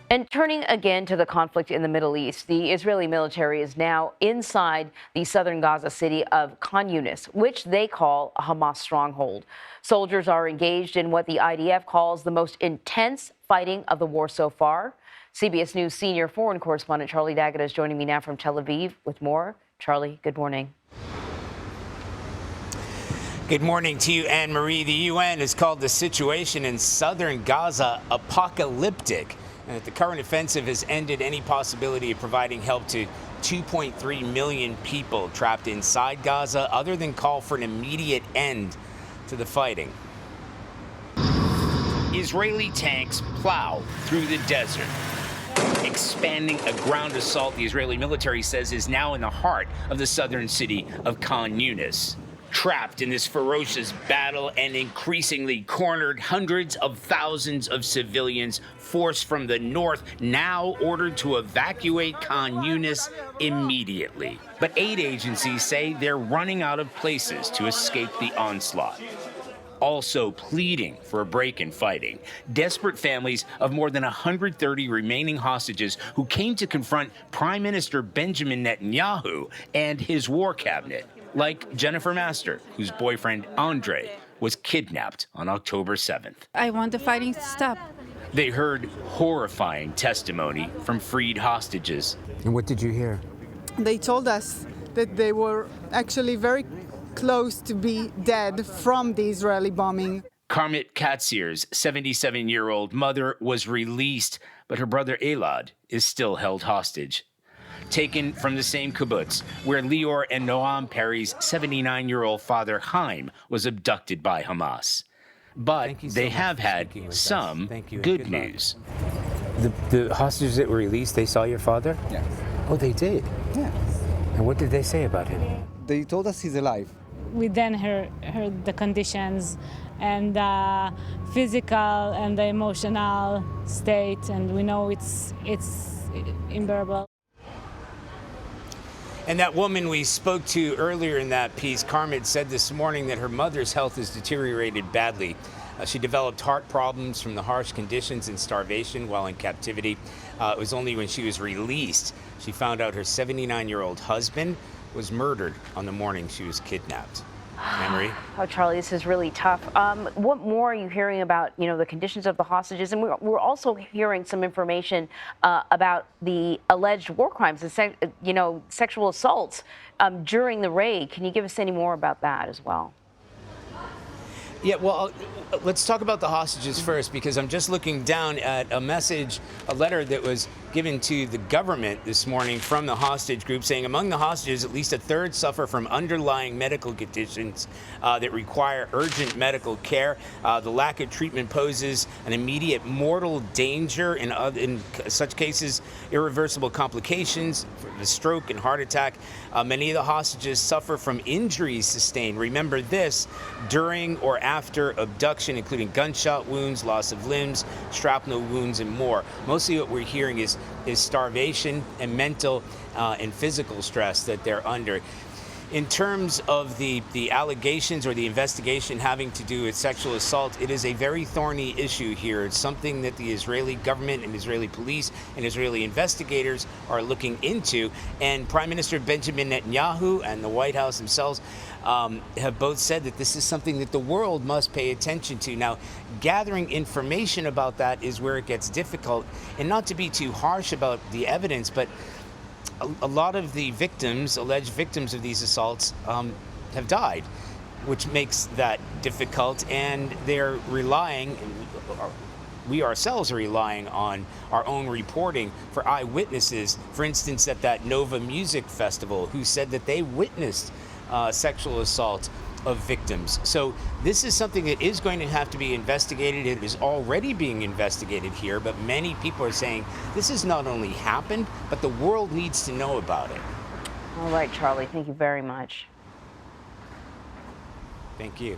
And turning again to the conflict in the Middle East, the Israeli military is now inside the southern Gaza city of Khan Younis, which they call a Hamas stronghold. Soldiers are engaged in what the IDF calls the most intense fighting of the war so far. CBS News senior foreign correspondent Charlie Daggett is joining me now from Tel Aviv with more. Charlie, good morning. Good morning to you, Anne-Marie. The UN has called the situation in southern Gaza apocalyptic. And the current offensive has ended any possibility of providing help to 2.3 million people trapped inside Gaza, other than call for an immediate end to the fighting. Israeli tanks plow through the desert, expanding a ground assault the Israeli military says is now in the heart of the southern city of Khan Younis. Trapped in this ferocious battle and increasingly cornered, hundreds of thousands of civilians forced from the north now ordered to evacuate Khan Younis immediately. But aid agencies say they're running out of places to escape the onslaught. Also pleading for a break in fighting, desperate families of more than 130 remaining hostages who came to confront Prime Minister Benjamin Netanyahu and his war cabinet, like Jennifer Master, whose boyfriend Andre was kidnapped on October 7th. I want the fighting to stop. They heard horrifying testimony from freed hostages. And what did you hear? They told us that they were actually very close to be dead from the Israeli bombing. Karmit Katsir's 77-year-old mother was released, but her brother Elad is still held hostage. Taken from the same kibbutz where Lior and Noam Perry's 79-year-old father Chaim was abducted by Hamas. But they have had some good news. The hostages that were released, they saw your father? Yes. Oh, they did? Yes. And what did they say about him? They told us he's alive. We then heard the conditions and the physical and the emotional state, and we know it's unbearable. And that woman we spoke to earlier in that piece, Karmit, said this morning that her mother's health has deteriorated badly. She developed heart problems from the harsh conditions and starvation while in captivity. It was only when she was released she found out her 79-year-old husband was murdered on the morning she was kidnapped. Anne-Marie? Oh, Charlie, this is really tough. What more are you hearing about, the conditions of the hostages? And we're also hearing some information about the alleged war crimes and, sexual assaults during the raid. Can you give us any more about that as well? Yeah, well, let's talk about the hostages first, because I'm just looking down at a letter that was given to the government this morning from the hostage group, saying among the hostages, at least a third suffer from underlying medical conditions that require urgent medical care. The lack of treatment poses an immediate mortal danger. In such cases, irreversible complications, the stroke and heart attack. Many of the hostages suffer from injuries sustained. Remember this, during or after abduction, including gunshot wounds, loss of limbs, shrapnel wounds, and more. Mostly what we're hearing is starvation and mental and physical stress that they're under. In terms of the allegations or the investigation having to do with sexual assault, it is a very thorny issue here. It's something that the Israeli government and Israeli police and Israeli investigators are looking into. And Prime Minister Benjamin Netanyahu and the White House themselves have both said that this is something that the world must pay attention to. Now, gathering information about that is where it gets difficult. And not to be too harsh about the evidence, but a lot of the victims, alleged victims of these assaults, have died, which makes that difficult. And they're relying, we ourselves are relying on our own reporting for eyewitnesses. For instance, at that Nova Music Festival, who said that they witnessed sexual assault of victims. So this is something that is going to have to be investigated. It is already being investigated here, but many people are saying this has not only happened, but the world needs to know about it. All right, Charlie, thank you very much. Thank you.